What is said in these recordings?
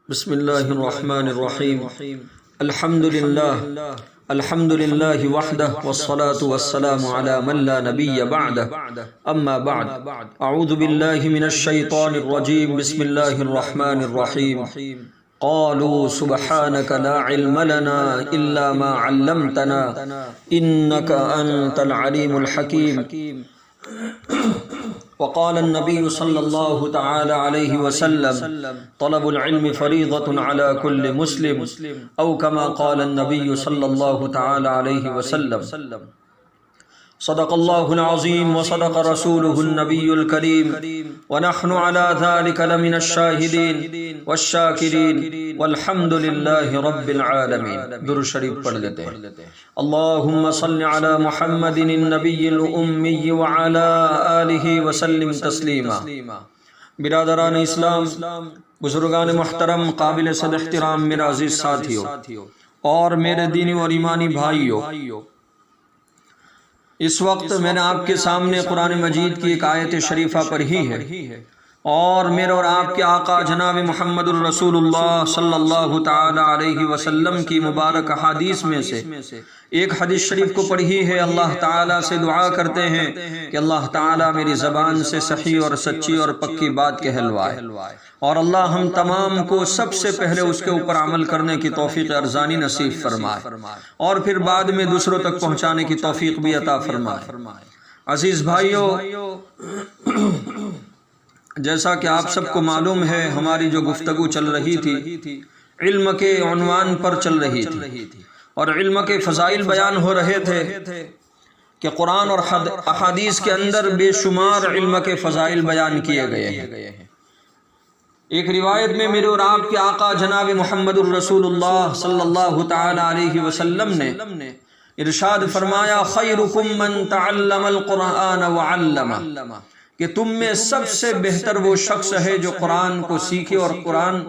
بسم اللہ الرحمن الرحیم الحمد للہ وحدہ والصلاة والسلام علی من لا نبی بعدہ اما بعد اعوذ باللہ من الشیطان الرجیم بسم اللہ الرحمن الرحیم قالوا سبحانك لا علم لنا الا ما علمتنا انك انت العلیم الحکیم وقال النبي صلى الله تعالى عليه وسلم طلب العلم فريضة على كل مسلم أو كما قال النبي صلى الله تعالى عليه وسلم صدق الله العظيم وصدق رسوله النبي الكريم ونحن على ذلك لمن الشاهدين والشاكرين والحمد لله رب العالمين. درود شریف پڑھ لیتے ہیں. اللهم صل على محمد النبي الأمي وعلى آله وسلم تسلیما. برادران اسلام، بزرگان محترم، قابل صد احترام میرے عزیز ساتھیوں اور میرے دینی اور ایمانی بھائیوں، اس وقت میں نے آپ کے سامنے قرآن مجید کی ایک آیت شریفہ پڑھی ہے اور میرے اور آپ کے آقا جناب محمد الرسول اللہ صلی اللہ تعالی علیہ وسلم کی مبارک احادیث میں سے ایک حدیث شریف کو پڑھی ہے. اللہ تعالیٰ سے دعا کرتے ہیں کہ اللہ تعالیٰ میری زبان سے صحیح اور سچی اور پکی بات کہلوائے، اور اللہ ہم تمام کو سب سے پہلے اس کے اوپر عمل کرنے کی توفیق ارزانی نصیب فرمائے اور پھر بعد میں دوسروں تک پہنچانے کی توفیق بھی عطا فرمائے. عزیز بھائیوں، جیسا کہ آپ سب کو معلوم ہے، ہماری جو گفتگو چل رہی تھی علم کے عنوان پر چل رہی تھی اور علم کے فضائل بیان ہو رہے تھے کہ قرآن اور احادیث کے اندر بے شمار علم کے فضائل بیان کیے گئے ہیں. ایک روایت میں میرے اور آپ کے آقا جناب محمد الرسول اللہ صلی اللہ تعالی علیہ وسلم نے ارشاد فرمایا، خیرکم من تعلم القرآن وعلمہ، کہ تم میں سب سے بہتر وہ شخص ہے جو قرآن کو سیکھے اور قرآن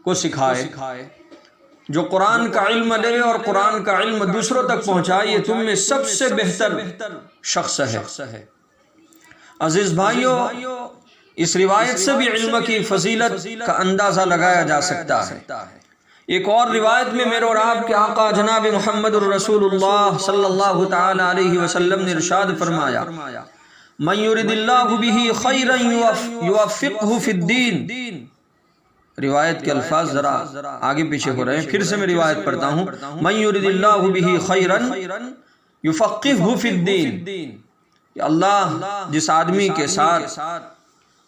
کو سکھائے، جو قرآن کا علم لے اور قرآن کا علم دوسروں تک پہنچائے. یہ تم میں سب سے بہتر شخص ہے. عزیز بھائیوں، اس روایت سے بھی علم کی فضیلت کا اندازہ لگایا جا سکتا ہے. ایک اور روایت میں میرے اور آپ کے آقا جناب محمد الرسول اللہ صلی اللہ تعالی علیہ وسلم نے ارشاد فرمایا، من یرد اللہ بہ خیرا یوفقہ فی الدین. روایت کے الفاظ ذرا آگے پیچھے ہو رہے ہیں، پھر سے میں روایت پڑھتا ہوں، من یرد اللہ بہ خیرا یفقہہ فی الدین. کہ اللہ جس آدمی کے ساتھ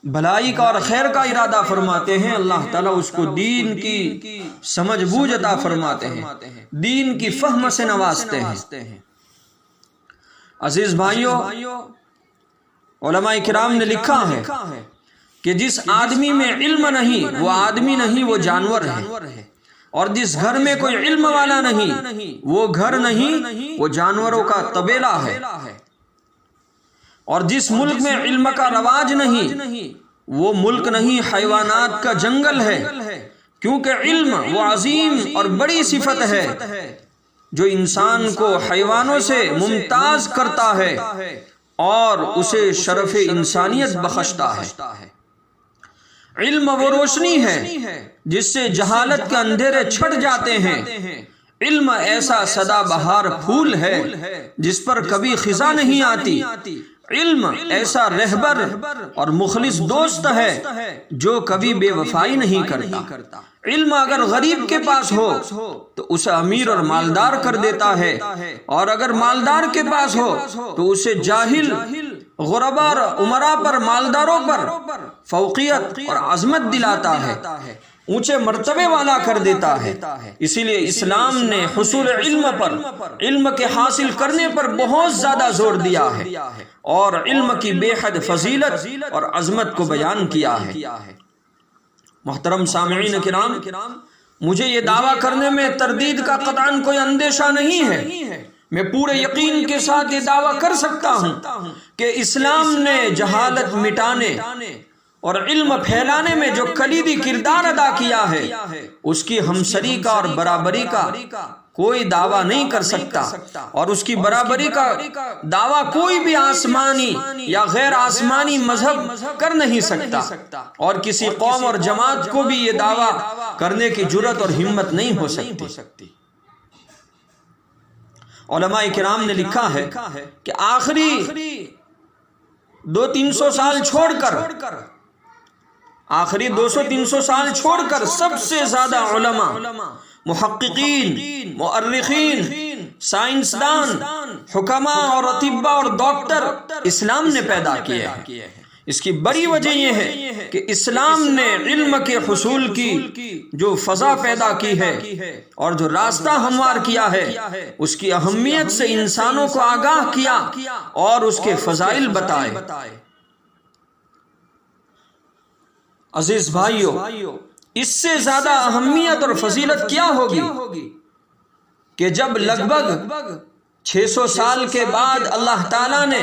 بھلائی کا اور خیر کا ارادہ فرماتے ہیں، اللہ تعالیٰ اس کو دین کی سمجھ بوجھ عطا فرماتے ہیں، دین کی فہم سے نوازتے ہیں. عزیز بھائیوں، علماء کرام نے لکھا ہے کہ جس آدمی میں علم نہیں وہ آدمی نہیں، وہ جانور ہے، اور جس گھر میں کوئی علم والا نہیں وہ گھر نہیں، وہ جانوروں کا طبیلہ ہے. اور جس ملک میں علم کا رواج نہیں وہ ملک نہیں، حیوانات کا جنگل ہے. کیونکہ علم وہ عظیم اور بڑی صفت ہے جو انسان کو حیوانوں سے ممتاز کرتا ہے اور اسے شرف انسانیت بخشتا ہے. علم وہ روشنی ہے جس سے جہالت کے اندھیرے چھٹ جاتے ہیں. علم ایسا سدا بہار پھول ہے جس پر کبھی خزاں نہیں آتی. علم ایسا رہبر اور مخلص دوست ہے جو کبھی بے وفائی نہیں کرتا. علم اگر غریب کے پاس ہو تو اسے امیر اور مالدار کر دیتا ہے، اور اگر مالدار کے پاس ہو تو اسے جاہل، غربا اور امراء پر، مالداروں پر فوقیت اور عظمت دلاتا ہے، اونچے مرتبے والا کر دیتا ہے. اسی لیے اسلام نے حصول علم پر، علم کے حاصل کرنے پر بہت زیادہ زور دیا ہے اور علم کی بے حد فضیلت اور عظمت کو بیان کیا ہے. محترم سامعین کرام، مجھے یہ دعویٰ کرنے میں تردید کا قطعاً کوئی اندیشہ نہیں ہے. میں پورے یقین کے ساتھ یہ دعویٰ کر سکتا ہوں کہ اسلام نے جہالت مٹانے اور علم پھیلانے میں جو کلیدی کردار ادا کیا ہے، اس کی ہمسری کا اور برابری کا کوئی دعویٰ نہیں کر سکتا، اور اس کی برابری کا دعویٰ کوئی بھی آسمانی یا غیر آسمانی مذہب کر نہیں سکتا، اور کسی قوم اور جماعت کو بھی یہ دعویٰ کرنے کی جرات اور ہمت نہیں ہو سکتی۔ علماء کرام نے لکھا ہے کہ آخری 200-300 سال چھوڑ کر، آخری 200-300 سال چھوڑ کر سب سے زیادہ علماء، محققین، مؤرخین، سائنسدان، حکماء اور اطباء اور ڈاکٹر اسلام نے پیدا کیے ہیں۔ اس کی بڑی وجہ یہ ہے کہ اسلام نے علم کے حصول کی جو فضا پیدا کی ہے اور جو راستہ ہموار کیا ہے، اس کی اہمیت سے انسانوں کو آگاہ کیا اور اس کے فضائل بتائے۔ عزیز بھائیو، اس سے زیادہ اہمیت اور فضیلت کیا ہوگی کہ جب لگ بھگ 600 سال کے بعد اللہ تعالیٰ نے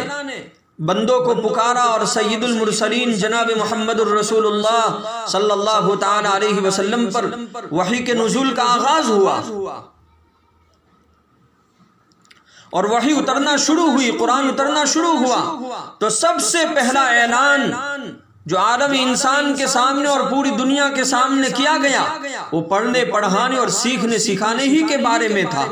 بندوں کو پکارا اور سید المرسلین جناب محمد الرسول اللہ صلی اللہ تعالی علیہ وسلم پر وحی کے نزول کا آغاز ہوا اور وحی اترنا شروع ہوئی، قرآن اترنا شروع ہوا، تو سب سے پہلا اعلان جو عالم انسان کے سامنے اور پوری دنیا کے سامنے کیا گیا، وہ پڑھنے، پڑھانے اور سیکھنے، سکھانے ہی کے بارے میں تھا۔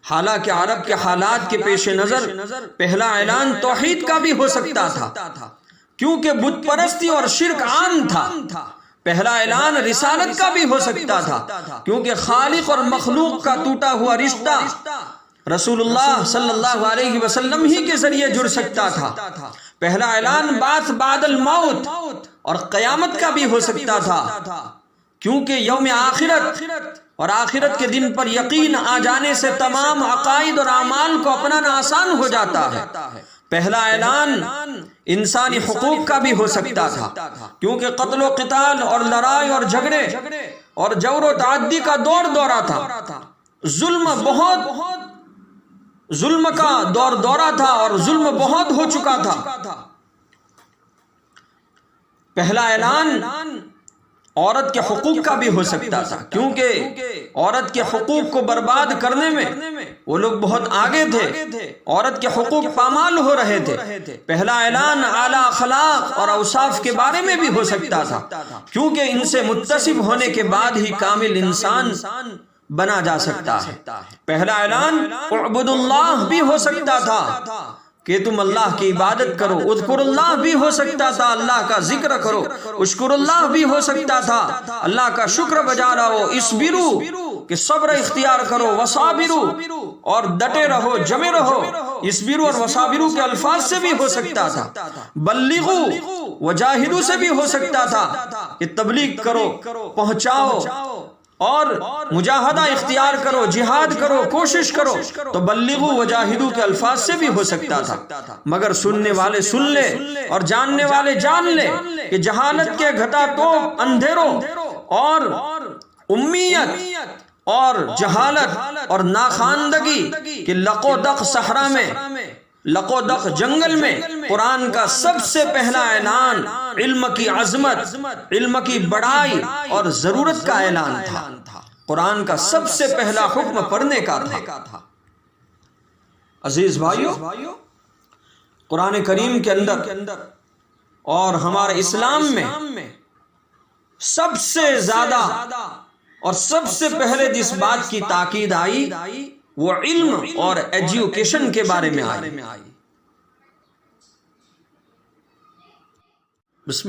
حالانکہ عرب کے حالات کے پیش نظر پہلا اعلان توحید کا بھی ہو سکتا تھا، کیونکہ بت پرستی اور شرک عام تھا۔ پہلا اعلان رسالت کا بھی ہو سکتا تھا، کیونکہ خالق اور مخلوق کا ٹوٹا ہوا رشتہ رسول اللہ صلی اللہ علیہ وسلم ہی کے ذریعے جڑ سکتا تھا۔ پہلا اعلان بعث بعد الموت اور قیامت کا بھی ہو سکتا تھا، کیونکہ یوم آخرت اور آخرت کے دن پر یقین آ جانے سے تمام عقائد اور اعمال کو اپنانا آسان ہو جاتا ہے۔ پہلا اعلان انسانی حقوق کا بھی ہو سکتا تھا، کیونکہ قتل و قتال اور لڑائی اور جھگڑے اور جور و تعدی کا دور دورہ تھا، ظلم کا دورہ تھا اور ظلم بہت ہو چکا تھا۔ پہلا اعلان عورت کے حقوق کا بھی ہو سکتا تھا، کیونکہ عورت کے حقوق کو برباد کرنے میں وہ لوگ بہت آگے تھے، عورت کے حقوق پامال ہو رہے تھے۔ پہلا اعلان اعلیٰ اخلاق اور اوصاف کے بارے میں بھی ہو سکتا تھا، کیونکہ ان سے متصف ہونے کے بعد ہی کامل انسان بنا جا سکتا ہے۔ پہلا اعلان اعبد اللہ بھی ہو سکتا تھا کہ تم اللہ کی عبادت کرو، اذکر اللہ بھی ہو سکتا تھا، اللہ کا ذکر کرو، اشکر اللہ بھی ہو سکتا تھا، اللہ کا شکر بجا رہو، اسبرو کہ صبر اختیار کرو، وصابرو اور ڈٹے رہو، جمے رہو۔ اسبرو اور وصابرو کے الفاظ سے بھی ہو سکتا تھا، بلغو وجاہدو سے بھی ہو سکتا تھا کہ تبلیغ کرو، پہنچاؤ اور مجاہدہ اختیار کرو، جہاد کرو، کوشش کرو، تو بلغو وجاہدو کے الفاظ سے بھی ہو سکتا تھا۔ مگر سننے والے سن لے اور جاننے والے جان لے کہ جہالت کے گھٹا توپ اندھیروں اور امیت اور جہالت اور ناخواندگی کے لقو دق صحرا میں، لقو دق جنگل میں قرآن کا سب سے پہلا اعلان علم کی عظمت، علم کی بڑائی اور ضرورت کا اعلان تھا۔ قرآن کا سب سے پہلا حکم پڑھنے کا تھا۔ عزیز بھائیو، قرآن کریم کے اندر اور ہمارے اسلام میں سب سے زیادہ اور سب سے پہلے جس بات کی تاکید آئی وہ علم اور ایجوکیشن کے بارے میں آئی۔ بسم اللہ۔